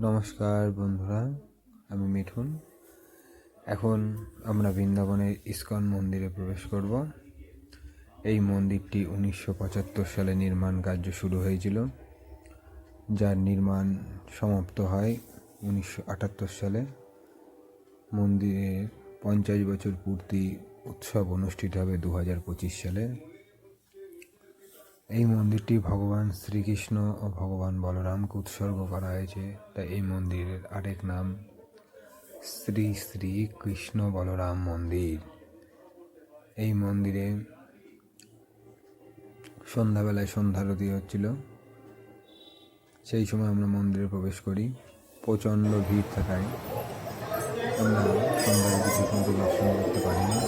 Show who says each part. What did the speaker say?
Speaker 1: নমস্কার বন্ধুরা, আমি মিঠুন। এখন আমরা বৃন্দাবনের ইস্কন মন্দিরে প্রবেশ করব। এই মন্দিরটি 1975 সালে নির্মাণ কার্য শুরু হয়েছিল, যার নির্মাণ সমাপ্ত হয় 1978 সালে। মন্দিরের 50 বছর পূর্তি উৎসব অনুষ্ঠিত হবে 2025 সালে। এই মন্দিরটি ভগবান শ্রীকৃষ্ণ ও ভগবান বলরামকে উৎসর্গ করা হয়েছে, তাই এই মন্দিরের আরেক নাম শ্রী শ্রী কৃষ্ণ বলরাম মন্দির। এই মন্দিরে সন্ধ্যাবেলায় সন্ধ্যারতি হচ্ছিল, সেই সময় আমরা মন্দিরে প্রবেশ করি। প্রচণ্ড ভিড় থাকায় আমরা সন্ধ্যারতি ঠিক মতো দর্শন করতে পারিনি।